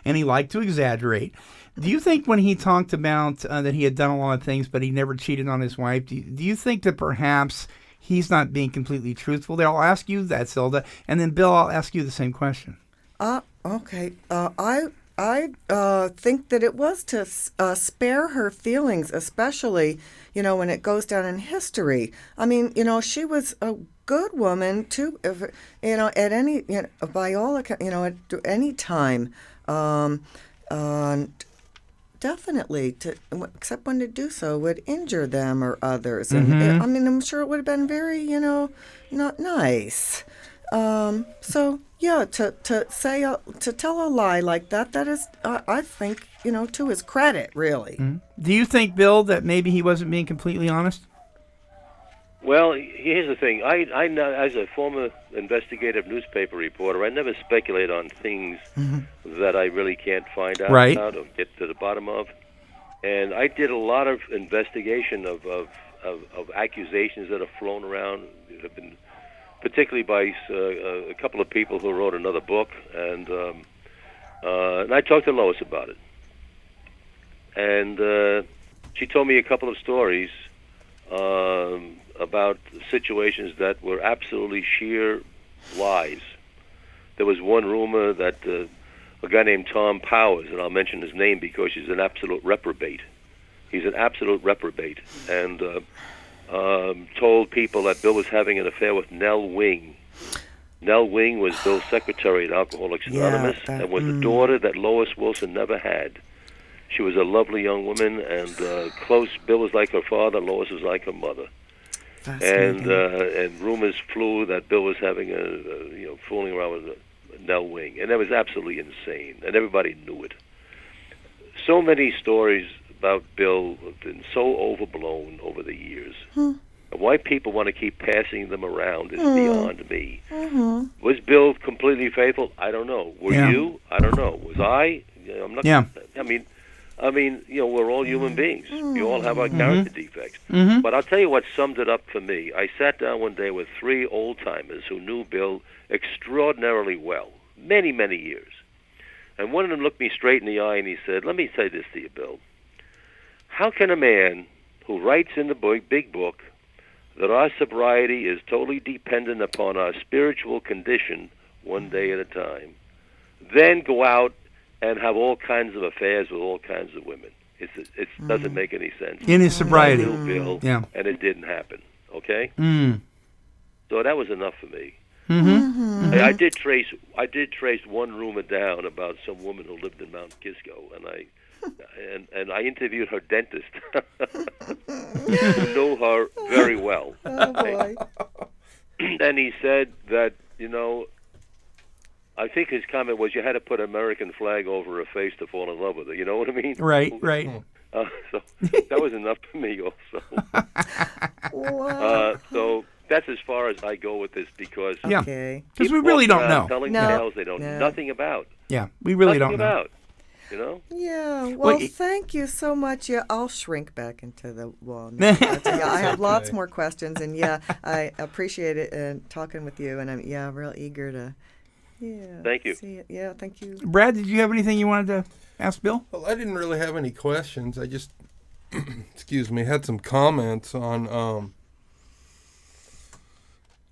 and he liked to exaggerate. Do you think when he talked about that he had done a lot of things, but he never cheated on his wife, do you think that perhaps he's not being completely truthful there? I'll ask you that, Zelda, and then Bill, I'll ask you the same question. Okay. I think that it was to spare her feelings, especially, when it goes down in history. I mean, she was a good woman too, at any, by all accounts, at any time. Definitely, except when to do so would injure them or others. And I mean, I'm sure it would have been very, not nice. So yeah, to tell a lie like that is, I think, to his credit, really. Mm-hmm. Do you think, Bill, that maybe he wasn't being completely honest? Well, here's the thing. I know, as a former investigative newspaper reporter, I never speculate on things that I really can't find out about or get to the bottom of. And I did a lot of investigation of accusations that have flown around, have been particularly by a couple of people who wrote another book, and I talked to Lois about it. And she told me a couple of stories about situations that were absolutely sheer lies. there was one rumor that a guy named Tom Powers, and I'll mention his name because he's an absolute reprobate. He's an absolute reprobate, and told people that Bill was having an affair with Nell Wing. Nell Wing was Bill's secretary at Alcoholics Anonymous and was the daughter that Lois Wilson never had. She was a lovely young woman and close. Bill was like her father. Lois was like her mother. And rumors flew that Bill was having fooling around with Nell Wing, and that was absolutely insane, and everybody knew it. So many stories about Bill have been so overblown over the years. And why people want to keep passing them around is beyond me. Was Bill completely faithful? I don't know. Were you? I don't know. Was I? I'm not. Yeah. I mean, we're all human beings. We all have our character defects. But I'll tell you what summed it up for me. I sat down one day with 3 old-timers who knew Bill extraordinarily well, many, many years. And one of them looked me straight in the eye and he said, let me say this to you, Bill. How can a man who writes in the big book that our sobriety is totally dependent upon our spiritual condition one day at a time, then go out and have all kinds of affairs with all kinds of women? It doesn't make any sense. In his sobriety. I knew Bill, and it didn't happen. Okay? So that was enough for me. I did trace one rumor down about some woman who lived in Mount Kisco, and I interviewed her dentist, who knew her very well. Oh boy! And he said that I think his comment was you had to put an American flag over her face to fall in love with her. You know what I mean? Right. So that was enough for me also. So that's as far as I go with this because because we really don't know. Telling tales they know nothing about. Yeah, we really don't know. About. Yeah. Well, thank you so much. Yeah, I'll shrink back into the wall. I have lots more questions, and I appreciate it and talking with you, and I'm real eager to. Yeah. Thank you. See it. Yeah. Thank you. Brad, did you have anything you wanted to ask Bill? Well, I didn't really have any questions. I just, had some comments on.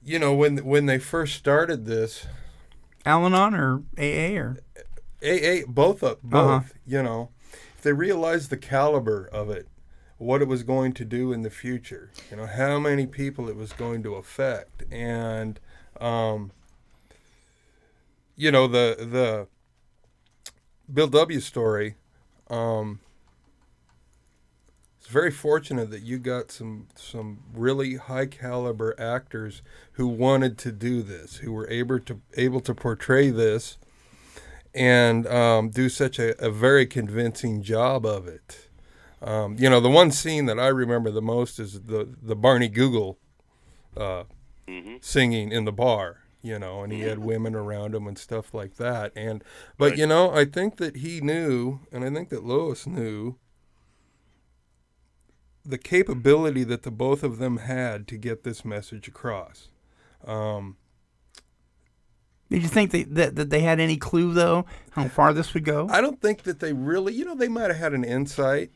When they first started this, Al-Anon or AA or AA, both. If they realized the caliber of it, what it was going to do in the future, how many people it was going to affect, and the Bill W. story. It's very fortunate that you got some really high caliber actors who wanted to do this, who were able to portray this and do such a very convincing job of it. The one scene that I remember the most is the Barney Google singing in the bar, and he had women around him and stuff like that. But I think that he knew, and I think that Lois knew, the capability that the both of them had to get this message across. Did you think that they had any clue, though, how far this would go? I don't think that they really, they might have had an insight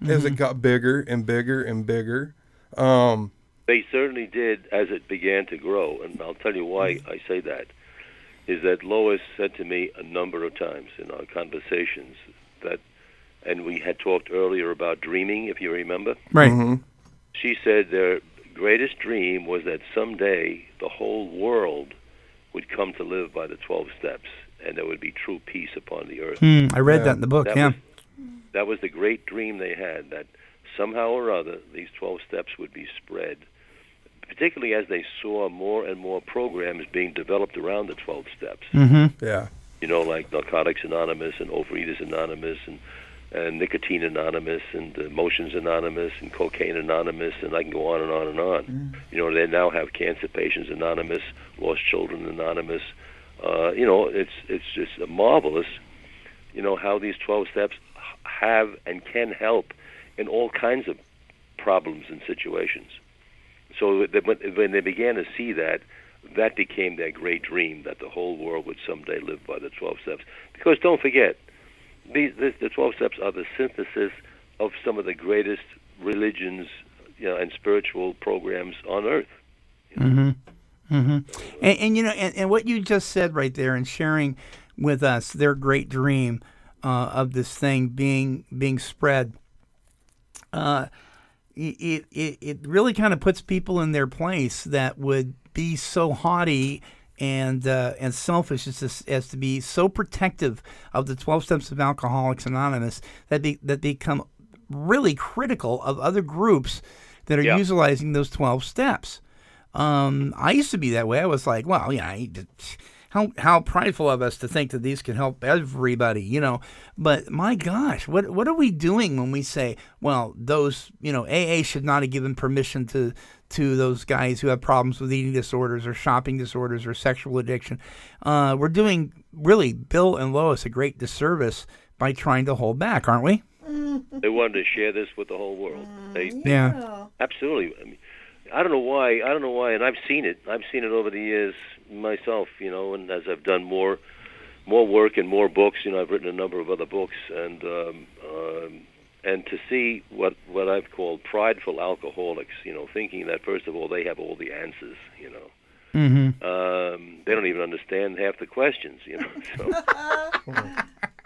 as it got bigger and bigger and bigger. They certainly did as it began to grow, and I'll tell you why I say that, is that Lois said to me a number of times in our conversations that, and we had talked earlier about dreaming, if you remember. Right. She said their greatest dream was that someday the whole world would come to live by the 12 steps, and there would be true peace upon the earth. I read that in the book, That was the great dream they had, that somehow or other these 12 steps would be spread, particularly as they saw more and more programs being developed around the 12 steps. Yeah. Like Narcotics Anonymous and Overeaters Anonymous and Nicotine Anonymous and Emotions Anonymous and Cocaine Anonymous, and I can go on and on and on. They now have Cancer Patients Anonymous, Lost Children Anonymous. It's just marvelous, how these 12 steps have and can help in all kinds of problems and situations. So when they began to see that became their great dream, that the whole world would someday live by the 12 steps. Because don't forget, the 12 steps are the synthesis of some of the greatest religions, and spiritual programs on earth. Mm-hmm. And you know, and what you just said right there, and sharing with us their great dream of this thing being spread, it really kind of puts people in their place that would be so haughty and selfish as to be so protective of the 12 steps of Alcoholics Anonymous that they become really critical of other groups that are utilizing those 12 steps. I used to be that way. I was like, well, yeah, how prideful of us to think that these can help everybody, you know. But my gosh, what are we doing when we say, well, those, you know, AA should not have given permission to those guys who have problems with eating disorders or shopping disorders or sexual addiction? We're doing, really, Bill and Lois a great disservice by trying to hold back, aren't we? They wanted to share this with the whole world. Yeah. Absolutely. I mean, I don't know why, and I've seen it over the years myself, you know, and as I've done more work and more books, you know, I've written a number of other books, and to see what I've called prideful alcoholics, you know, thinking that first of all they have all the answers, you know. Mm-hmm. They don't even understand half the questions, you know. So,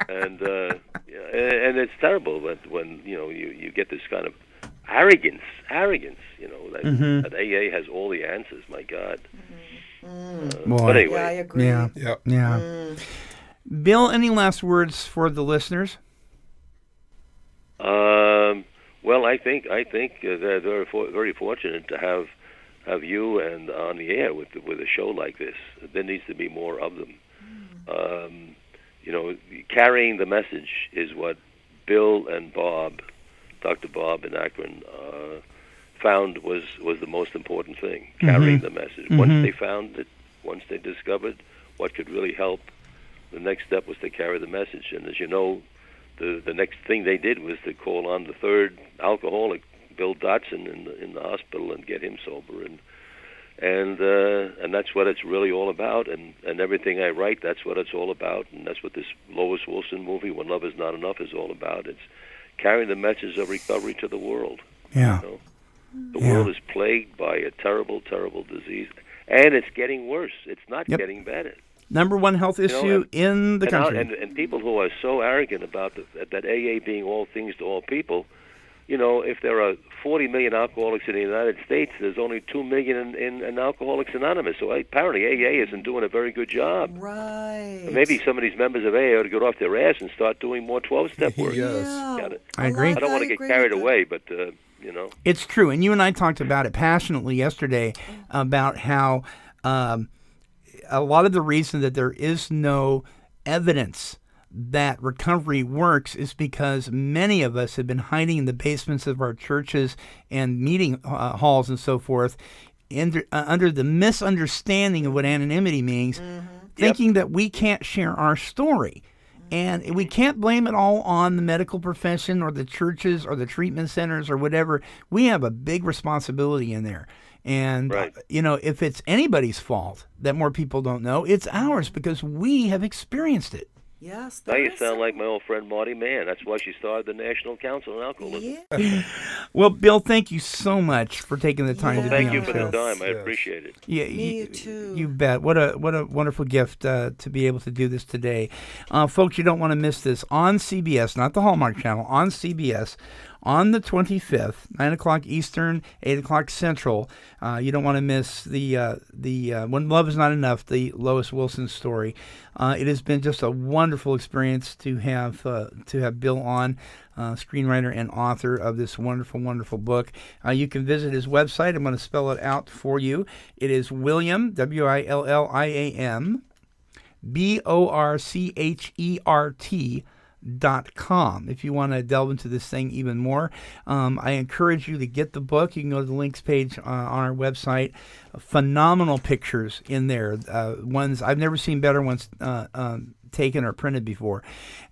and it's terrible when you know you get this kind of arrogance, you know, that AA has all the answers. My God. But anyway, I agree. Yeah. Bill, any last words for the listeners? Well, I think they're very fortunate to have you and on the air with a show like this. There needs to be more of them. You know, carrying the message is what Bill and Bob, Dr. Bob in Akron, found was the most important thing. Carrying the message. Once they found it, once they discovered what could really help, the next step was to carry the message. And as you know, the next thing they did was to call on the third alcoholic, Bill Dotson, in the hospital and get him sober. And that's what it's really all about. And everything I write, that's what it's all about. And that's what this Lois Wilson movie, When Love Is Not Enough, is all about. It's carrying the message of recovery to the world. Yeah. You know? The world is plagued by a terrible, terrible disease, and it's getting worse. It's not getting better. Number one health issue in the country. And people who are so arrogant about that AA being all things to all people, you know, if there are 40 million alcoholics in the United States, there's only 2 million in Alcoholics Anonymous. So apparently AA isn't doing a very good job. Right. Maybe some of these members of AA ought to get off their ass and start doing more 12-step work. I agree. I don't want to get carried away, but... you know, it's true, and you and I talked about it passionately yesterday about how a lot of the reason that there is no evidence that recovery works is because many of us have been hiding in the basements of our churches and meeting halls and so forth under the misunderstanding of what anonymity means, thinking that we can't share our story. And we can't blame it all on the medical profession or the churches or the treatment centers or whatever. We have a big responsibility in there. And, you know, if it's anybody's fault that more people don't know, it's ours because we have experienced it. Yes. Now you sound like my old friend Marty Mann. That's why she started the National Council on Alcoholism. Well, Bill, thank you so much for taking the time to be on the show. Thank you for the time. I appreciate it. Yeah, Me too. You bet. What a wonderful gift to be able to do this today. Folks, you don't want to miss this on CBS, not the Hallmark Channel, on CBS. On the 25th, 9 o'clock Eastern, 8 o'clock Central. You don't want to miss the When Love Is Not Enough, the Lois Wilson story. It has been just a wonderful experience to have Bill on, screenwriter and author of this wonderful, wonderful book. You can visit his website. I'm going to spell it out for you. It is William, WILLIAM, BORCHERT.com. If you want to delve into this thing even more, I encourage you to get the book. You can go to the links page on our website. Phenomenal pictures in there. Ones I've never seen better ones taken or printed before,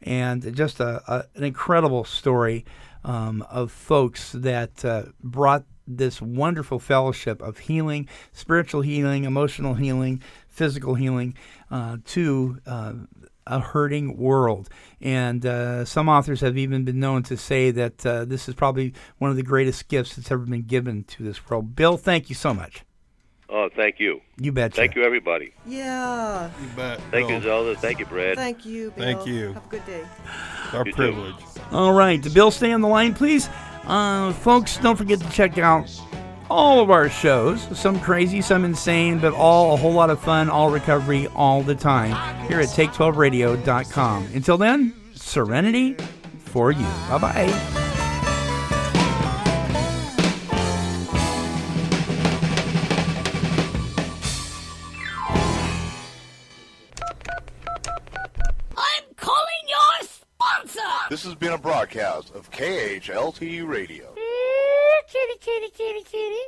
and just an incredible story of folks that brought this wonderful fellowship of healing, spiritual healing, emotional healing, physical healing to a hurting world. And some authors have even been known to say that this is probably one of the greatest gifts that's ever been given to this world. Bill, thank you so much. Oh, thank you. You betcha. Thank you, everybody. Yeah. You bet. Thank you, Bill. Zelda. Thank you, Brad. Thank you, Bill. Thank you. Have a good day. It's our You too. privilege. All right. Bill, stay on the line, please. Folks, don't forget to check out all of our shows. Some crazy, some insane, but all a whole lot of fun, all recovery, all the time here at Take12Radio.com. Until then, serenity for you. Bye-bye. This has been a broadcast of KHLT Radio. Kitty, kitty, kitty, kitty.